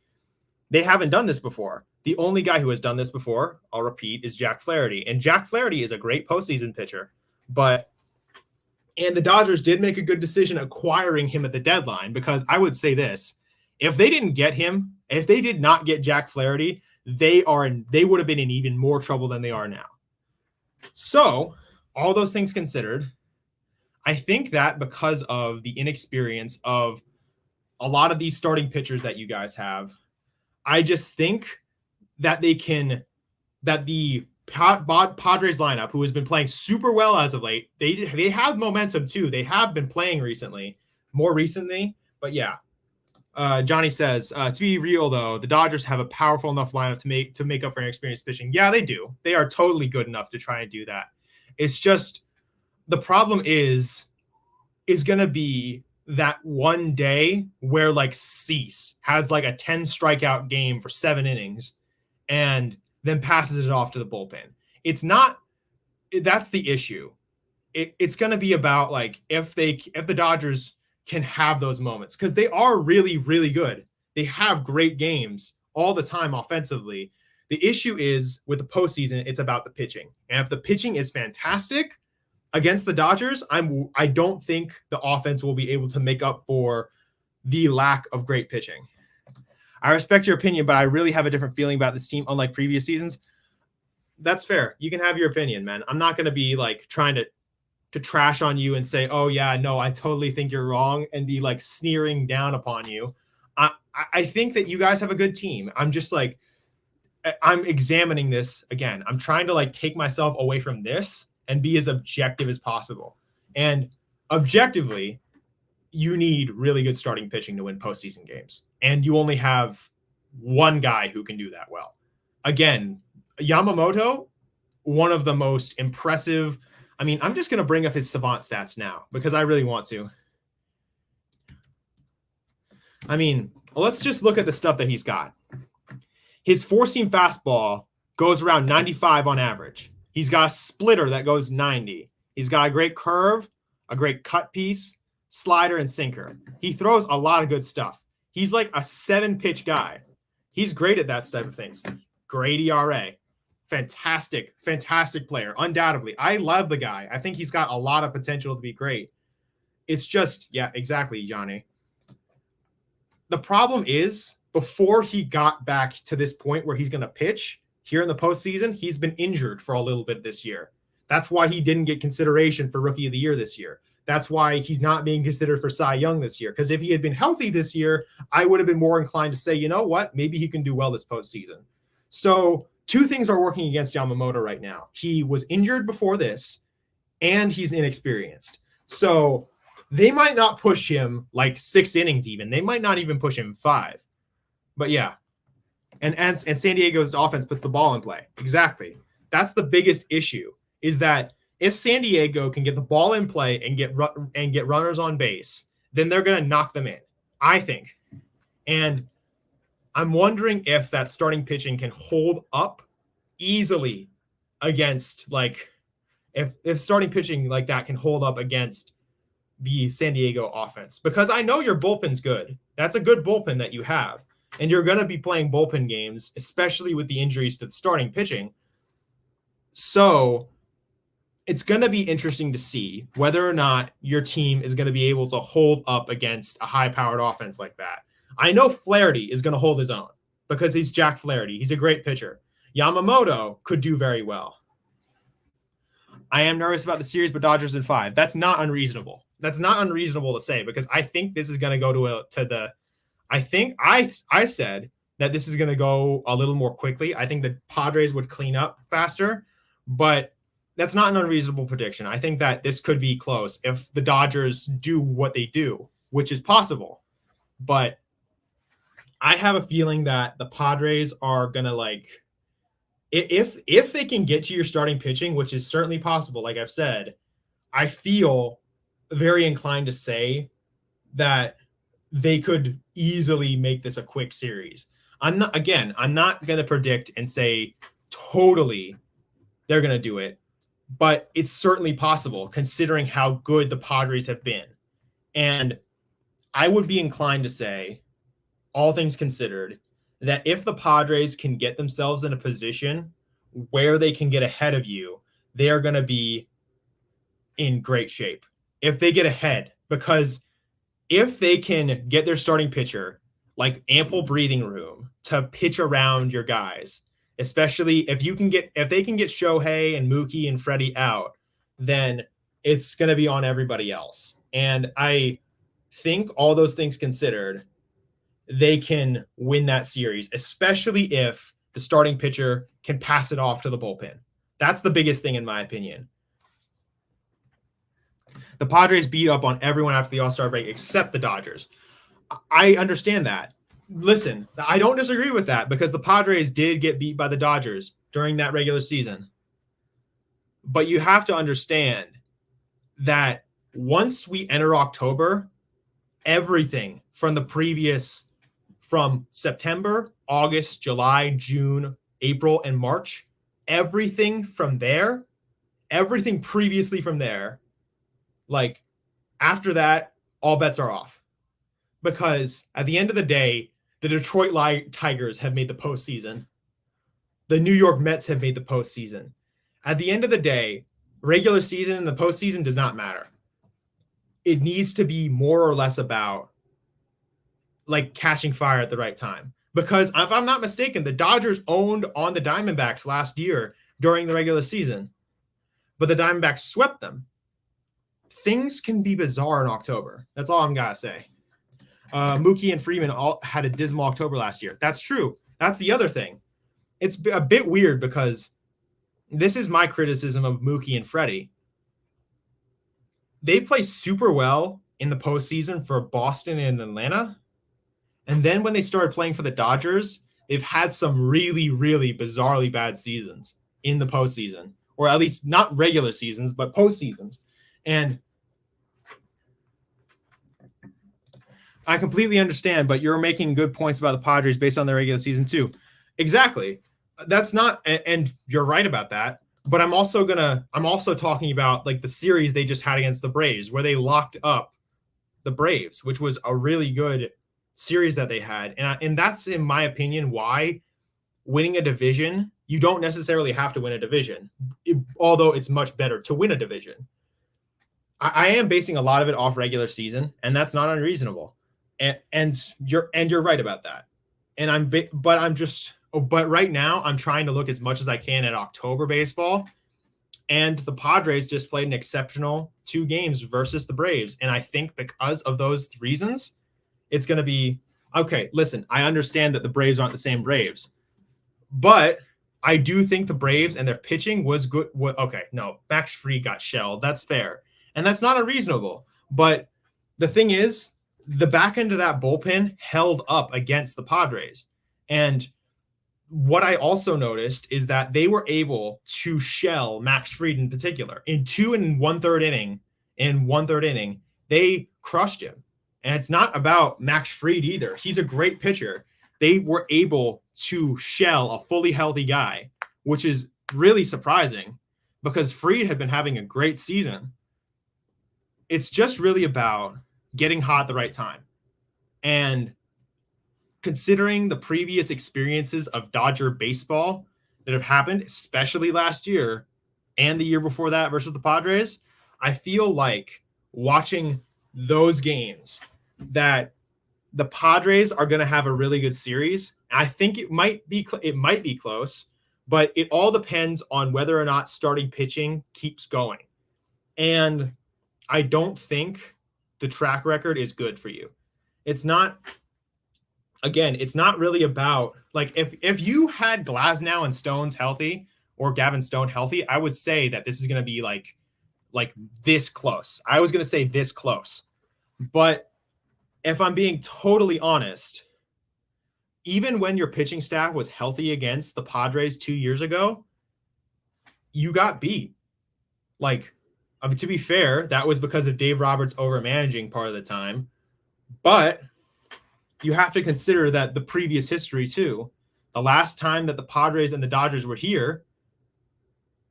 They haven't done this before. The only guy who has done this before, I'll repeat, is Jack Flaherty. And Jack Flaherty is a great postseason pitcher. And the Dodgers did make a good decision acquiring him at the deadline, because I would say this: if they didn't get him, if they did not get Jack Flaherty, they would have been in even more trouble than they are now. So, all those things considered, I think that because of the inexperience of a lot of these starting pitchers that you guys have, I just think that the Padres lineup, who has been playing super well as of late, they have momentum too. They have been playing more recently. But yeah, Johnny says, to be real though, the Dodgers have a powerful enough lineup to make up for inexperienced pitching. Yeah, they do. They are totally good enough to try and do that. It's just the problem is going to be that one day where like Cease has like a 10 strikeout game for 7 innings and then passes it off to the bullpen. That's the issue. It's going to be about like if the Dodgers can have those moments, because they are really, really good. They have great games all the time offensively. The issue is with the postseason, it's about the pitching. And if the pitching is fantastic against the Dodgers, I don't think the offense will be able to make up for the lack of great pitching. I respect your opinion, but I really have a different feeling about this team, unlike previous seasons. That's fair. You can have your opinion, man. I'm not going to be like trying to trash on you and say, oh yeah, no, I totally think you're wrong, and be like sneering down upon you. I think that you guys have a good team. I'm just like, I'm examining this again. I'm trying to like take myself away from this and be as objective as possible. And objectively, you need really good starting pitching to win postseason games. And you only have one guy who can do that well. Again, Yamamoto, one of the most impressive. I mean, I'm just going to bring up his Savant stats now because I really want to. I mean, let's just look at the stuff that he's got. His four-seam fastball goes around 95 on average. He's got a splitter that goes 90. He's got a great curve, a great cut piece, slider, and sinker. He throws a lot of good stuff. He's like a 7-pitch guy. He's great at that type of things. Great ERA. Fantastic, fantastic player, undoubtedly. I love the guy. I think he's got a lot of potential to be great. It's just, yeah, exactly, Johnny. The problem is, before he got back to this point where he's going to pitch here in the postseason, he's been injured for a little bit this year. That's why he didn't get consideration for Rookie of the Year this year. That's why he's not being considered for Cy Young this year. Because if he had been healthy this year, I would have been more inclined to say, you know what, maybe he can do well this postseason. So two things are working against Yamamoto right now. He was injured before this, and he's inexperienced. So they might not push him like 6 innings even. They might not even push him 5. But yeah, and San Diego's offense puts the ball in play. Exactly. That's the biggest issue, is that if San Diego can get the ball in play and get runners on base, then they're going to knock them in, I think. And I'm wondering if that starting pitching can hold up easily against, like, if starting pitching like that can hold up against the San Diego offense. Because I know your bullpen's good. That's a good bullpen that you have. And you're going to be playing bullpen games, especially with the injuries to the starting pitching. So it's going to be interesting to see whether or not your team is going to be able to hold up against a high-powered offense like that. I know Flaherty is going to hold his own because he's Jack Flaherty. He's a great pitcher. Yamamoto could do very well. I am nervous about the series, but Dodgers in 5. That's not unreasonable. That's not unreasonable to say, because I think this is going to go I think I said that this is going to go a little more quickly. I think the Padres would clean up faster, but that's not an unreasonable prediction. I think that this could be close if the Dodgers do what they do, which is possible. but I have a feeling that the Padres are going to like, if they can get to your starting pitching, which is certainly possible, like I've said, I feel very inclined to say that they could easily make this a quick series. I'm not going to predict and say totally they're going to do it, but it's certainly possible considering how good the Padres have been. And I would be inclined to say, all things considered, that if the Padres can get themselves in a position where they can get ahead of you, they are going to be in great shape. If they get ahead, because if they can get their starting pitcher like ample breathing room to pitch around your guys, especially if they can get Shohei and Mookie and Freddie out, then it's going to be on everybody else. And I think all those things considered, they can win that series, especially if the starting pitcher can pass it off to the bullpen. That's the biggest thing in my opinion. The Padres beat up on everyone after the All-Star break except the Dodgers. I understand that. Listen, I don't disagree with that because the Padres did get beat by the Dodgers during that regular season. But you have to understand that once we enter October, everything from September, August, July, June, April, and March, everything previously from there, like after that, all bets are off. Because at the end of the day, the Detroit Tigers have made the postseason. The New York Mets have made the postseason. At the end of the day, regular season and the postseason does not matter. It needs to be more or less about like catching fire at the right time. Because if I'm not mistaken, the Dodgers owned on the Diamondbacks last year during the regular season, but the Diamondbacks swept them. Things can be bizarre in October. That's all I'm gotta say. Mookie and Freeman all had a dismal October last year. That's true. That's the other thing. It's a bit weird because this is my criticism of Mookie and Freddie. They play super well in the postseason for Boston and Atlanta. And then when they started playing for the Dodgers, they've had some really, really bizarrely bad seasons in the postseason, or at least not regular seasons, but postseasons. And I completely understand, but you're making good points about the Padres based on their regular season too. Exactly. That's not, and you're right about that. But I'm also talking about like the series they just had against the Braves, where they locked up the Braves, which was a really good series that they had. And that's, in my opinion, why winning a division, you don't necessarily have to win a division, although it's much better to win a division. I am basing a lot of it off regular season, and that's not unreasonable. And you're right about that. But right now I'm trying to look as much as I can at October baseball, and the Padres just played an exceptional 2 games versus the Braves. And I think because of those reasons, it's going to be okay. Listen, I understand that the Braves aren't the same Braves, but I do think the Braves and their pitching was good. Okay, no, Max Fried got shelled. That's fair. And that's not unreasonable. But the thing is, the back end of that bullpen held up against the Padres. And what I also noticed is that they were able to shell Max Fried in particular. In 2 1/3 inning, they crushed him. And it's not about Max Fried either. He's a great pitcher. They were able to shell a fully healthy guy, which is really surprising because Fried had been having a great season. It's just really about getting hot at the right time. And considering the previous experiences of Dodger baseball that have happened, especially last year and the year before that versus the Padres, I feel like watching those games that the Padres are going to have a really good series. I think it might be close, but it all depends on whether or not starting pitching keeps going. And I don't think the track record is good for you. It's not really about like if you had Glasnow and Stones healthy or Gavin Stone healthy, I would say that this is going to be like this close. I was going to say this close, but if I'm being totally honest, even when your pitching staff was healthy against the Padres 2 years ago, you got beat. Like, I mean, to be fair, that was because of Dave Roberts overmanaging part of the time. But you have to consider that the previous history too. The last time that the Padres and the Dodgers were here,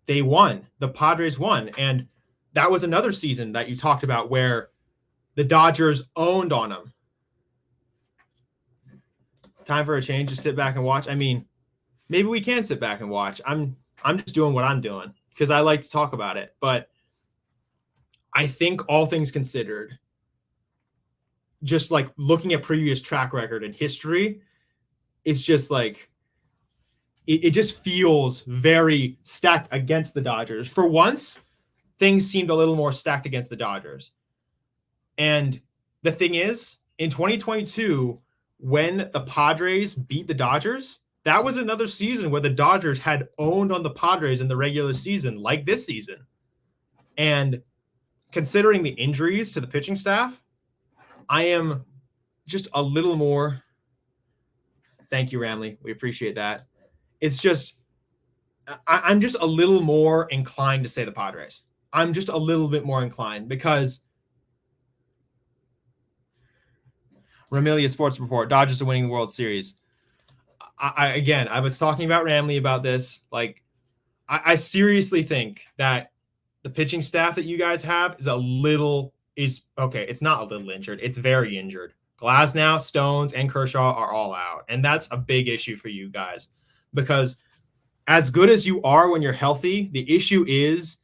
they won. The Padres won. And that was another season that you talked about where the Dodgers owned on them. Time for a change to sit back and watch. I mean, maybe we can sit back and watch. I'm just doing what I'm doing because I like to talk about it. But I think all things considered, just like looking at previous track record and history, it's just like it just feels very stacked against the Dodgers. For once, things seemed a little more stacked against the Dodgers. And the thing is, in 2022, when the Padres beat the Dodgers, that was another season where the Dodgers had owned on the Padres in the regular season, like this season. And considering the injuries to the pitching staff, I am just a little more. Thank you, Ramley. We appreciate that. It's just, I'm just a little more inclined to say the Padres. I'm just a little bit more inclined because Ramelia Sports Report, Dodgers are winning the World Series. I was talking about Ramley about this. Like, I seriously think that the pitching staff that you guys have is okay. It's not a little injured. It's very injured. Glasnow, Stones, and Kershaw are all out. And that's a big issue for you guys because as good as you are when you're healthy, the issue is,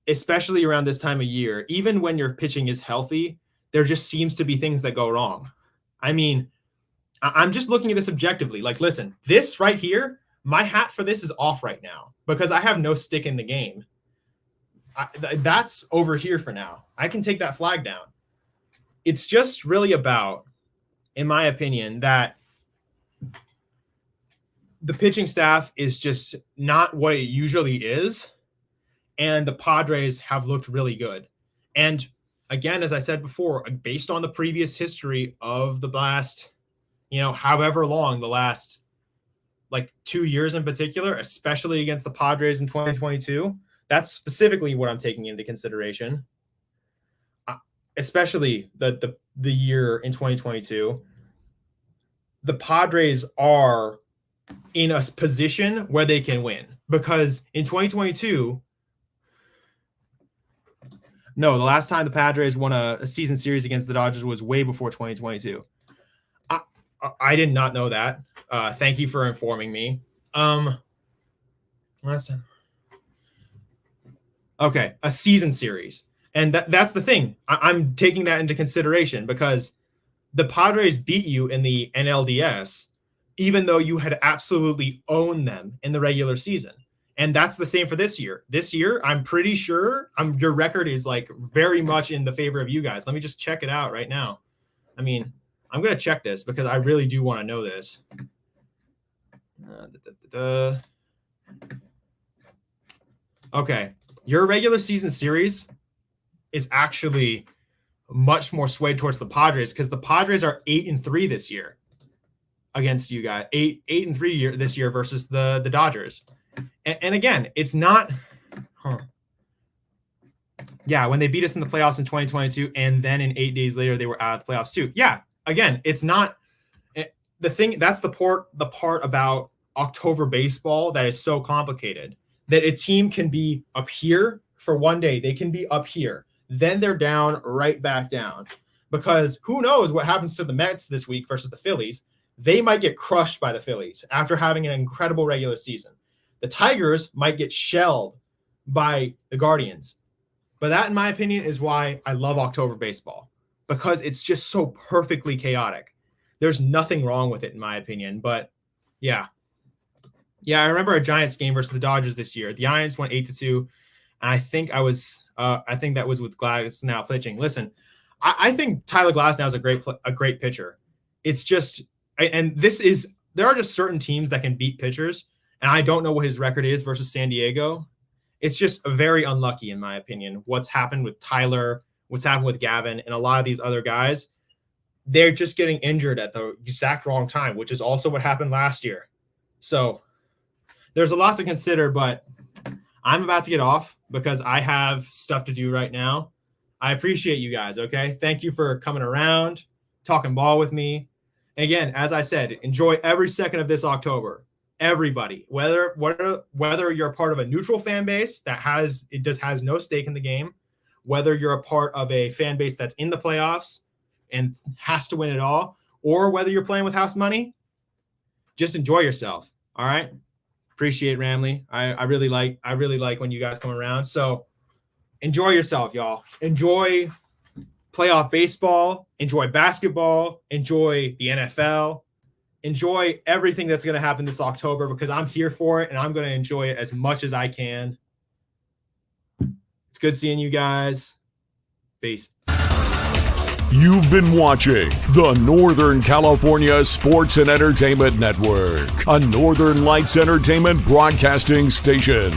especially around this time of year, even when your pitching is healthy, there just seems to be things that go wrong. I mean, I'm just looking at this objectively. Like, listen, this right here, my hat for this is off right now because I have no stick in the game. That's over here for now. I can take that flag down. It's just really about, in my opinion, that the pitching staff is just not what it usually is. And the Padres have looked really good. And again, as I said before, based on the previous history of the last, however long, the last like 2 years in particular, especially against the Padres in 2022, that's specifically what I'm taking into consideration. Especially the year in 2022, the Padres are in a position where they can win because in 2022, no, the last time the Padres won a season series against the Dodgers was way before 2022. I did not know that. Thank you for informing me. Last time. Okay, a season series. And that's the thing. I'm taking that into consideration because the Padres beat you in the NLDS, even though you had absolutely owned them in the regular season. And that's the same for this year. This year, I'm pretty sure your record is like very much in the favor of you guys. Let me just check it out right now. I mean, I'm going to check this because I really do want to know this. Okay. Your regular season series is actually much more swayed towards the Padres because the Padres are 8-3 this year against you guys. 8-3 this year versus the Dodgers. And again, it's not. Yeah, when they beat us in the playoffs in 2022, and then in 8 days later they were out of the playoffs too. Yeah, again, it's not the thing. That's the part about October baseball that is so complicated. That a team can be up here for one day, they can be up here, then they're down, right back down. Because who knows what happens to the Mets this week versus the Phillies? They might get crushed by the Phillies after having an incredible regular season. The Tigers might get shelled by the Guardians. But that, in my opinion, is why I love October baseball, because it's just so perfectly chaotic. There's nothing wrong with it, in my opinion. But yeah. Yeah, I remember a Giants game versus the Dodgers this year. The Giants went 8-2. And I think that was with Glasnow pitching. Listen, I think Tyler Glasnow is a great pitcher. It's just, and there are just certain teams that can beat pitchers. And I don't know what his record is versus San Diego. It's just very unlucky, in my opinion, what's happened with Tyler, what's happened with Gavin, and a lot of these other guys. they're just getting injured at the exact wrong time, which is also what happened last year. So there's a lot to consider, but I'm about to get off because I have stuff to do right now. I appreciate you guys, okay? Thank you for coming around, talking ball with me. And again, as I said, enjoy every second of this October. Everybody, whether you're a part of a neutral fan base that has no stake in the game, whether you're a part of a fan base that's in the playoffs and has to win it all, or whether you're playing with house money, just enjoy yourself. All right. Appreciate Ramley. I really like when you guys come around. So enjoy yourself, y'all. Enjoy playoff baseball, enjoy basketball, enjoy the NFL, enjoy everything that's going to happen this October because I'm here for it and I'm going to enjoy it as much as I can. It's good seeing you guys. Peace. You've been watching the Northern California Sports and Entertainment Network, a Northern Lights Entertainment broadcasting station.